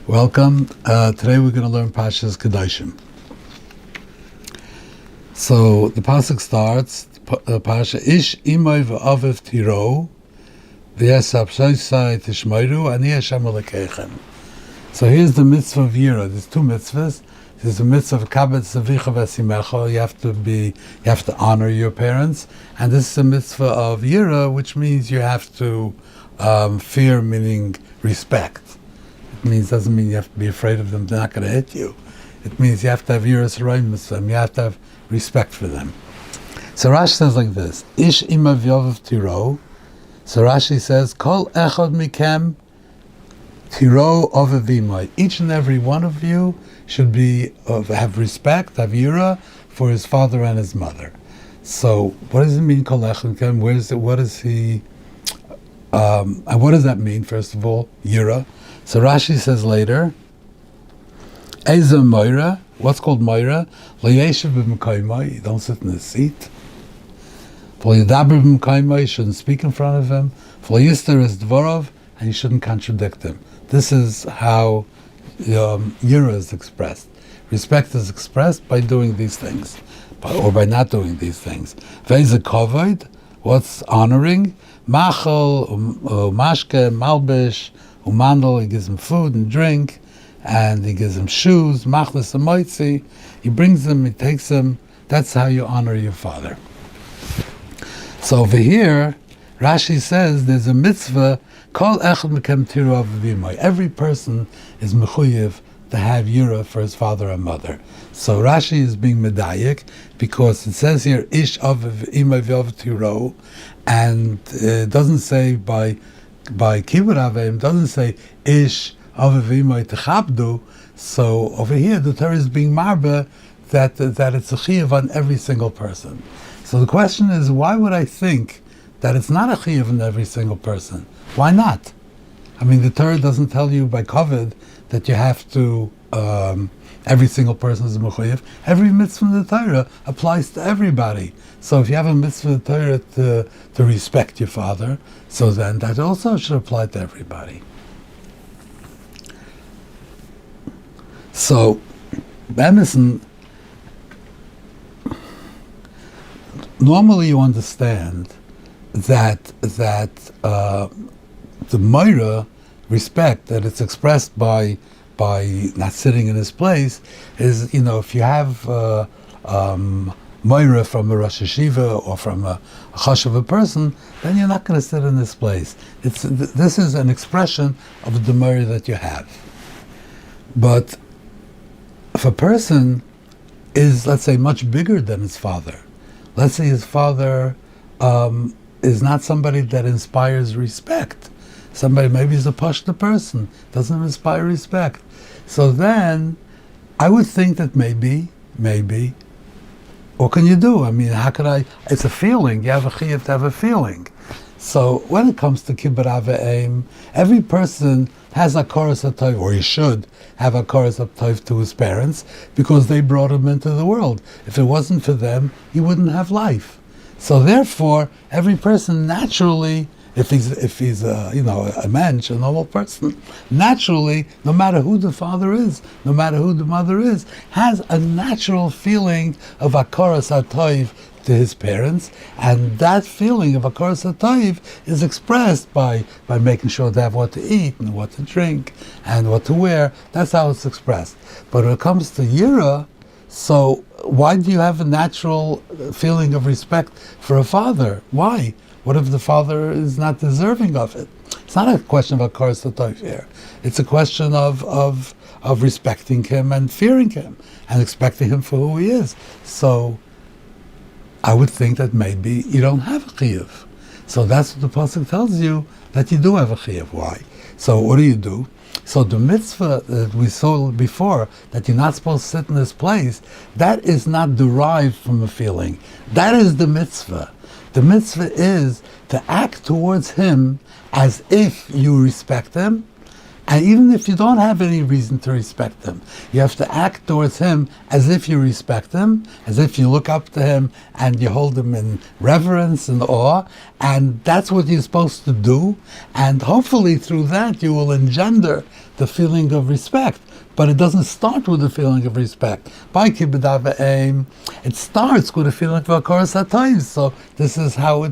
Welcome. Today we're going to learn Parshas Kedoshim. So the pasuk starts, Parsha Ish imay v'aviv tiro v'yesab shoysai tishmayru ani Hashem Elokeichem. So here's the mitzvah of Yira. There's two mitzvahs. There's the mitzvah of kabed savicha v'simecha. You have to honor your parents, and this is a mitzvah of Yira, which means you have to fear, meaning respect. Doesn't mean you have to be afraid of them, they're not going to hit you. It means you have to have yiras harayim them, you have to have respect for them. So Rashi says like this, Ish ima v'yovav tiro. So Rashi says, Kol echad mikem tiro ovavimai. Each and every one of you should have respect, have yira for his father and his mother. So what does it mean, Kol echad mikem? What does that mean, first of all, yira? So Rashi says later, Eza Moira, what's called Moira? L'yeshiv b'mkaymai, you don't sit in the seat. V'lidaber b'mkaymai, you shouldn't speak in front of him. V'liyister es dvorov, and you shouldn't contradict him. This is how Yira is expressed. Respect is expressed by doing these things, or by not doing these things. V'eza kovod, what's honoring? Machal, mashke, malbish, Umandal, he gives him food and drink, and he gives him shoes, machlis and moitzi. He brings them, he takes them. That's how you honor your father. So over here, Rashi says there's a mitzvah, Kol echad mekem tiro avivimai. Every person is mechuyev to have yira for his father and mother. So Rashi is being medayik because it says here, Ish aviv imay v'av tiro, and it doesn't say by kibud avim, doesn't say ish avivimay techabdu. So over here the Torah is being marba that it's a chiyuv on every single person. So the question is, why would I think that it's not a chiyuv on every single person? Why not? I mean, the Torah doesn't tell you by kavod that you have to every single person is a mechuyev. Every mitzvah in the Torah applies to everybody. So if you have a mitzvah in the Torah to respect your father, so then that also should apply to everybody. So, Emerson, normally you understand that the Moira respect that it's expressed by not sitting in his place is, if you have Moira from a Rosh Hashiva or from a chashuv person, then you're not going to sit in this place. This is an expression of the Moira that you have. But if a person is, let's say, much bigger than his father, let's say his father is not somebody that inspires respect. Somebody, maybe he's a pashta person, doesn't inspire respect. So then, I would think that maybe, what can you do? I mean, how could I? It's a feeling. You have a chiyuv to have a feeling. So when it comes to kibbud avim, every person has a koros hatov, or he should have a koros hatov to his parents, because they brought him into the world. If it wasn't for them, he wouldn't have life. So therefore, every person naturally, if he's a mensch, a normal person, naturally, no matter who the father is, no matter who the mother is, has a natural feeling of hakaras hatov to his parents, and that feeling of hakaras hatov is expressed by making sure they have what to eat and what to drink and what to wear. That's how it's expressed. But when it comes to yira, so why do you have a natural feeling of respect for a father? Why? What if the father is not deserving of it? It's not a question of hakaras hatov here. It's a question of respecting him and fearing him and expecting him for who he is. So I would think that maybe you don't have a chiyuv. So that's what the pasuk tells you, that you do have a chiyuv. Why? So what do? So the mitzvah that we saw before, that you're not supposed to sit in this place, that is not derived from a feeling. That is the mitzvah. The mitzvah is to act towards him as if you respect him, and even if you don't have any reason to respect him, you have to act towards him as if you respect him, as if you look up to him and you hold him in reverence and awe, and that's what you're supposed to do, and hopefully through that you will engender the feeling of respect. But it doesn't start with a feeling of respect. By kibbud aim, it starts with a feeling of hakaras hatov. So this is how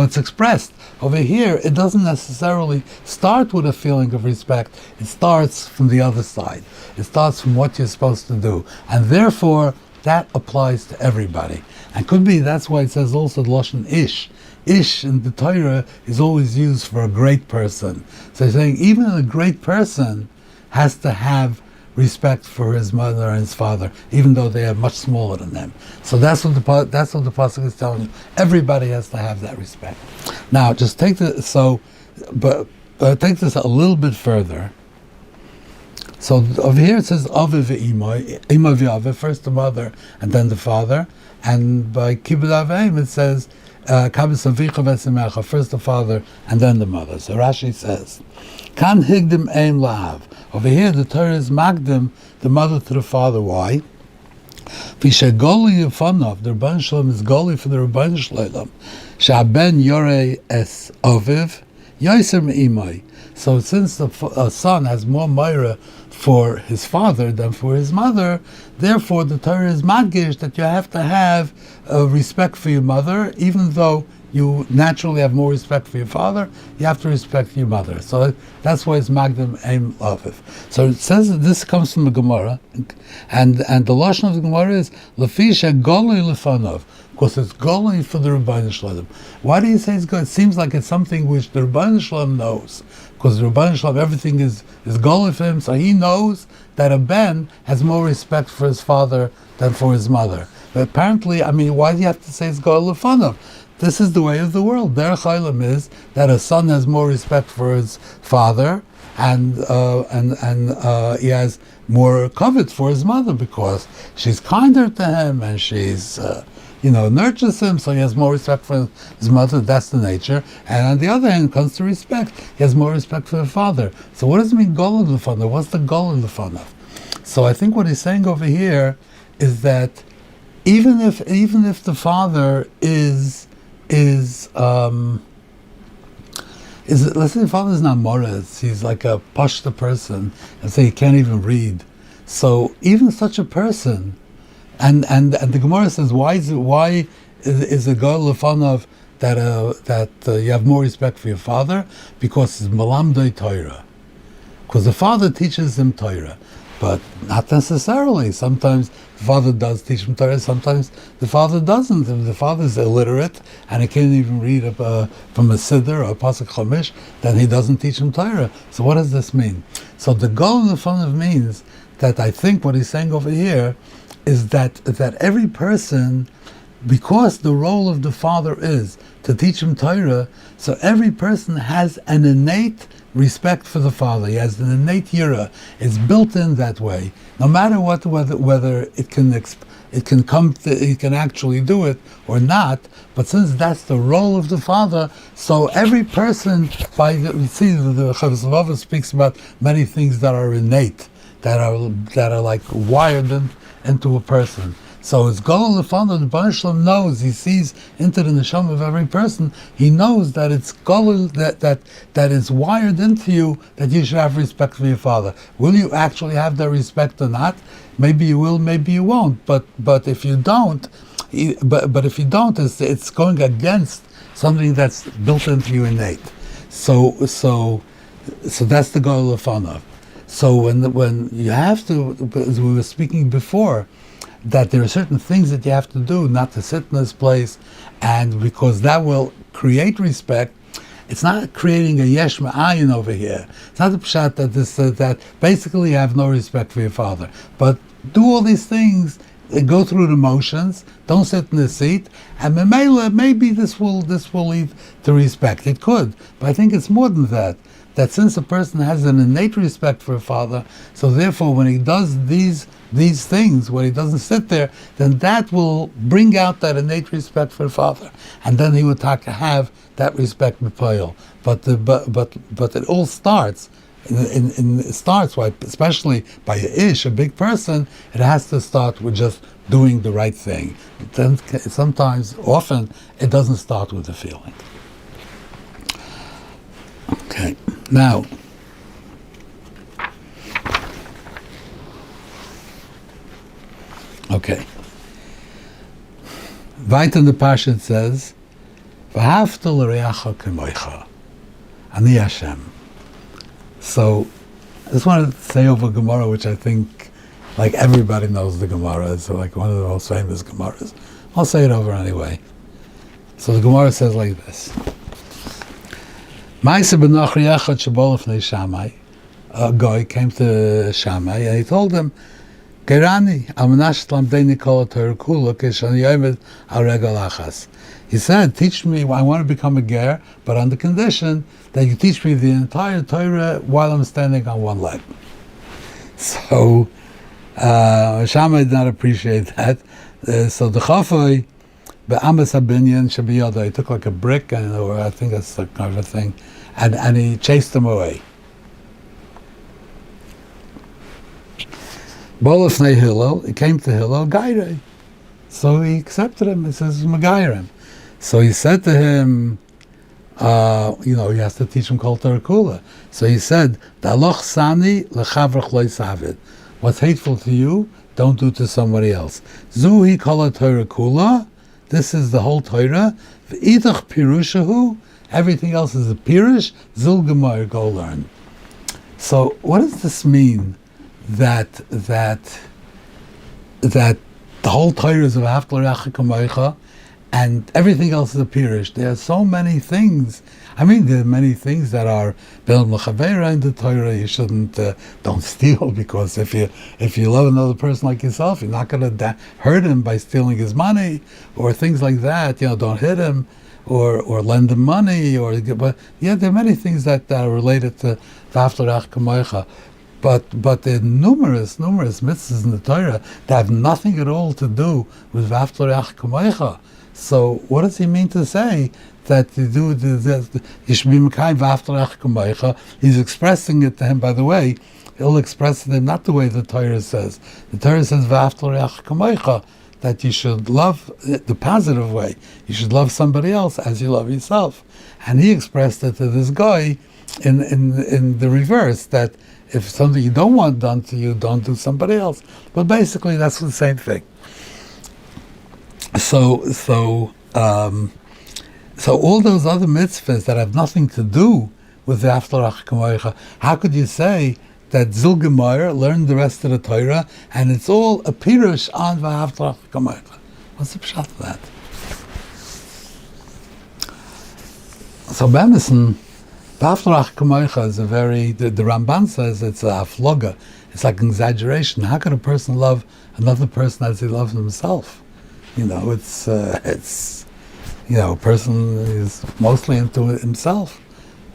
it's expressed. Over here, it doesn't necessarily start with a feeling of respect. It starts from the other side. It starts from what you're supposed to do, and therefore that applies to everybody. And could be that's why it says also the lashon ish. Ish in the Torah is always used for a great person. So he's saying even a great person has to have respect for his mother and his father, even though they are much smaller than them. So that's what the pasuk is telling you. Everybody has to have that respect. Now, just take take this a little bit further. So over here it says Aviv v'imay, imay v'aviv, first the mother and then the father, and by kibbud avim it says kabis avicha v'esimecha, first the father and then the mother. So Rashi says, Kan higdim aim lahav. Over here the Torah is magdim, the mother to the father. Why? Visha goli yifanav, the Rebbeinu Shalom is goli for the Rebbeinu Shalom. Sha'ben yorei es aviv, yoser me'imay. So since the son has more moira for his father than for his mother, therefore the Torah is madgish that you have to have respect for your mother, even though you naturally have more respect for your father, you have to respect your mother. So that's why it's magdim aim aviv. So it says that this comes from the Gemara, and the lashon of the Gemara is lefisha goli lefanov, because it's goli for the Rebbeinu Shalom. Why do you say it's good? It seems like it's something which the Rebbeinu Shalom knows, because the Rebbeinu Shalom, everything is goli for him, so he knows that a ben has more respect for his father than for his mother. But apparently, why do you have to say it's goli lefanov? This is the way of the world. Derech Olam is that a son has more respect for his father, and he has more covet for his mother because she's kinder to him and she's nurtures him, so he has more respect for his mother. That's the nature. And on the other hand, when it comes to respect, he has more respect for the father. So what does it mean, gol l'fanav? What's the gol l'fanav? So I think what he's saying over here is that even if the father is let's say the father is not moritz, he's like a pashta person, and say he can't even read. So even such a person, and the Gemara says, why is a gol l'fanav that you have more respect for your father? Because it's malamdei Torah, because the father teaches him Torah. But not necessarily. Sometimes the father does teach him Torah, sometimes the father doesn't. If the father is illiterate and he can't even read from a Siddur or a Pasuk Chomish, then he doesn't teach him Torah. So what does this mean? So the goal of the fun means that I think what he's saying over here is that every person, because the role of the father is to teach him Torah, so every person has an innate respect for the father. He has an innate yira. It's built in that way. No matter whether it can actually do it or not. But since that's the role of the father, so every person, we see the Chavos speaks about many things that are innate, that are like wired into a person. So it's Golol the father, the Rebbeinu Shalom knows, he sees into the neshama of every person, he knows that it's Golol, that is wired into you, that you should have respect for your father. Will you actually have that respect or not? Maybe you will, maybe you won't, but if you don't, it's going against something that's built into you innate. So that's the Golol of Fanav. So when you have to, as we were speaking before, that there are certain things that you have to do, not to sit in this place, and because that will create respect. It's not creating a yesh ma'ayin over here. It's not the pshat that basically you have no respect for your father. But do all these things, go through the motions, don't sit in the seat, and maybe this will lead to respect. It could, but I think it's more than that. That since a person has an innate respect for a father, so therefore when he does these things, when he doesn't sit there, then that will bring out that innate respect for the father, and then he would have that respect b'poil. But it all starts. It starts especially by a ish, a big person. It has to start with just doing the right thing. Then often, it doesn't start with the feeling. Okay, now Okay. Right in the Parsha it says, "V'ahavta l'reacha k'moicha, ani Hashem." So, I just wanted to say over Gemara, which I think, like everybody knows the Gemara. It's like one of the most famous Gemaras. I'll say it over anyway. So the Gemara says like this: Ma'aseh b'nochri echad shebo lefnei Shammai. A guy came to Shammai and he told him, Gerani, amanash lamdei kol Torah kula k'shani yomed al regal achas. He said, teach me, I want to become a ger, but on the condition that you teach me the entire Torah while I'm standing on one leg. So, Shammai did not appreciate that. So the chafai, be'amas habinyan shabiyada, he took like a brick, or I think that's like kind of a thing, and he chased him away. Bolefnei Hillel, he came to Hillel, Gairei. So he accepted him, he says, Magairim. So he said to him, he has to teach him Kol Torah Kula. So he said, Daloch Sani lechavrach lo yisavid. What's hateful to you, don't do to somebody else. Zuhi Kol Torah Kula, this is the whole Torah. V'idach pirushahu, everything else is a pirush, zul gemar, go learn. So what does this mean? That the whole Torah is of V'ahavta l'reacha k'moicha, and everything else is a pirush. There are so many things. I mean, there are many things that are bil l'chavera in the Torah. You shouldn't don't steal, because if you love another person like yourself, you're not going to hurt him by stealing his money or things like that. Don't hit him or lend him money but there are many things that are related to V'ahavta l'reacha k'moicha. But there are numerous mitzvahs in the Torah that have nothing at all to do with V'ahavta l'reacha k'moicha. So what does he mean to say that you should be Mekayim V'ahavta l'reacha k'moicha? He's expressing it to him, by the way, he'll express it not the way the Torah says. The Torah says V'ahavta l'reacha k'moicha, that you should love the positive way. You should love somebody else as you love yourself. And he expressed it to this guy in the reverse, that if something you don't want done to you, don't do somebody else. But basically, that's the same thing. So all those other mitzvahs that have nothing to do with the V'ahavta l'reacha k'moicha, how could you say that Zul Gemara learned the rest of the Torah and it's all a pirush on V'ahavta l'reacha k'moicha? What's the pshat of that? So Bemison, V'ahavta l'reacha k'moicha is the Ramban says it's a hafloga. It's like an exaggeration. How can a person love another person as he loves himself? A person is mostly into himself.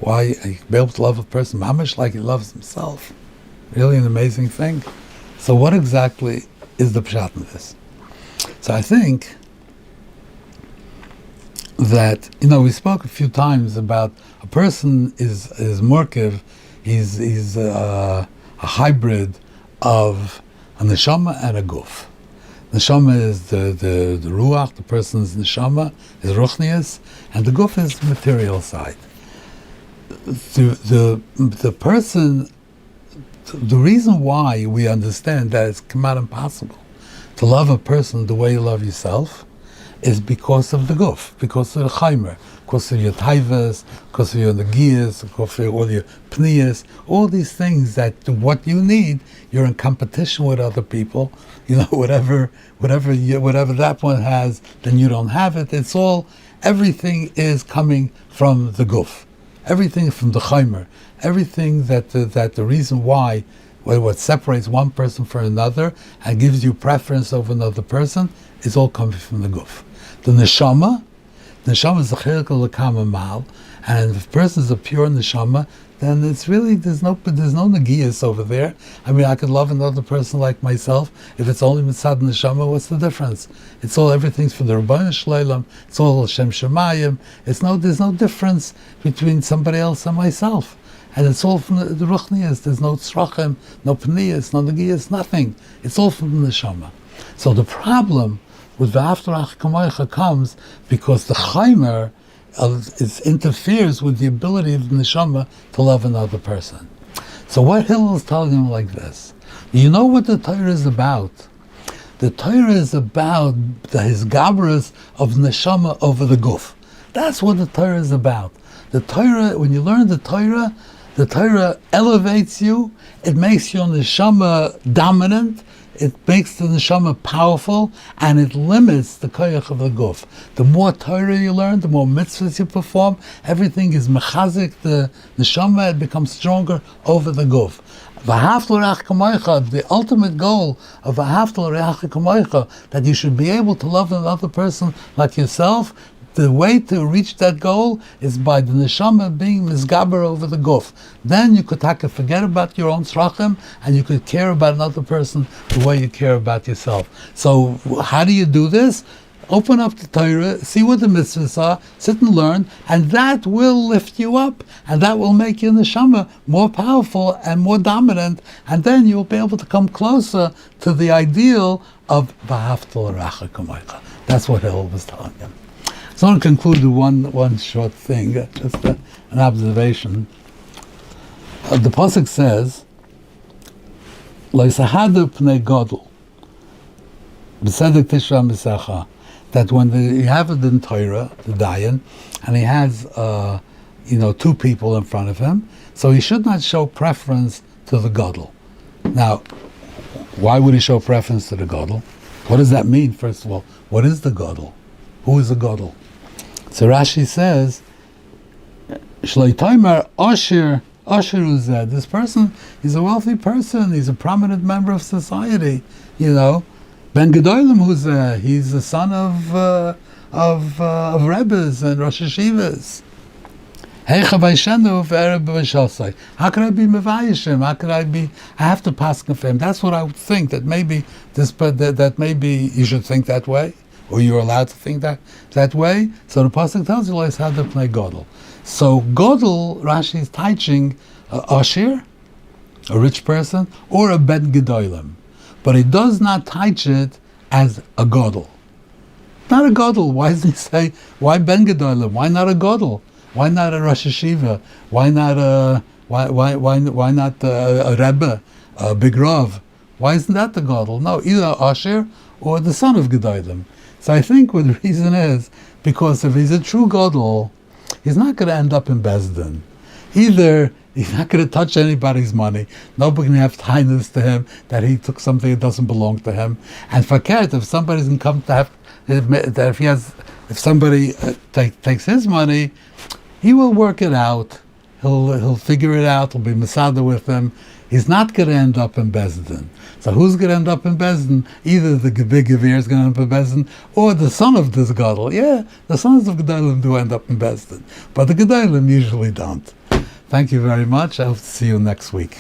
Why be able to love a person mamish like he loves himself? Really an amazing thing. So what exactly is the pshat in this? So I think that we spoke a few times about a person is murkiv. He's a hybrid of a neshama and a guf. Neshama is the ruach, the person's neshama, is ruchnius, and the guf is the material side. The person, the reason why we understand that it's come impossible to love a person the way you love yourself is because of the guf, because of the chaimer, because of your taivas, because of your negiyas, because of all your pniyas, all these things that what you need, you're in competition with other people. Whatever that one has, then you don't have it. It's all, everything is coming from the guf, everything from the chaimer, everything that the reason why, what separates one person from another and gives you preference over another person is all coming from the guf. The neshama is the chilek l'kama mal, and if a person is a pure neshama, then it's really there's no negiyas over there. I mean, I could love another person like myself. If it's only mitzad neshama, what's the difference? It's all, everything's for the Rabbeinu Shleilam. It's all Shem Shemayim. There's no difference between somebody else and myself, and it's all from the ruchnias. There's no tzrachim, no pniyas, no negiyas, nothing. It's all from the neshama. So the problem with V'ahavta l'reacha k'moicha comes because the chaimer interferes with the ability of the neshama to love another person. So what Hillel is telling him like this: you know what the Torah is about? The Torah is about the hisgabrus of neshama over the guf. That's what the Torah is about. The Torah, when you learn the Torah elevates you. It makes your neshama dominant. It makes the neshama powerful, and it limits the koyach of the guf. The more Torah you learn, the more mitzvahs you perform, everything is mechazik the neshama. It becomes stronger over the guf. V'ahavta l'reacha kamocha, the ultimate goal of v'ahavta l'reacha kamocha, that you should be able to love another person like yourself. The way to reach that goal is by the neshama being misgaber over the guf. Then you could forget about your own chacham, and you could care about another person the way you care about yourself. So how do you do this? Open up the Torah, see what the mitzvahs are, sit and learn, and that will lift you up, and that will make your neshama more powerful and more dominant, and then you'll be able to come closer to the ideal of v'ahavta l'reacha kamocha. That's what Hillel was telling him. So I want to conclude with one short thing, just an observation. The pasuk says, "Lo yisahadu pnei gadol, b'sedek tishra misecha," that when you have it in Torah, the dayan, and he has two people in front of him, so he should not show preference to the gadol. Now, why would he show preference to the gadol? What does that mean? First of all, what is the gadol? Who is the gadol? So Rashi says, Shloitaimer Asher Uzed. This person, he's a wealthy person. He's a prominent member of society. Ben Gedolim Huzeh. He's the son of Rebbes and Rosh Hashivas. How could I be mevayishim? How could I be? I have to pass for him. That's what I would think. That maybe that maybe you should think that way. Or you're allowed to think that way. So the pasuk tells you, "Let's have the pnei gadol." So gadol, Rashi is teaching Ashir, a rich person, or a ben gedolim, but he does not teach it as a gadol. Not a gadol. Why does he say why ben gedolim? Why not a gadol? Why not a Rosh Hashiva? Why not a Rebbe, a big Rav? Why isn't that the gadol? No, either Ashir or the son of gedolim. So I think what the reason is, because if he's a true gadol, he's not going to end up in Bezdin. Either he's not going to touch anybody's money, nobody can have kindness to him that he took something that doesn't belong to him. And fakert, if somebody doesn't come to have, if somebody takes his money, he will work it out. He'll figure it out. He'll be masada with him. He's not going to end up in Bezdin. So who's going to end up in Bezdin? Either the big Gevir is going to end up in Bezdin, or the son of this Gadol. Yeah, the sons of Gedolim do end up in Bezdin, but the Gedolim usually don't. Thank you very much. I hope to see you next week.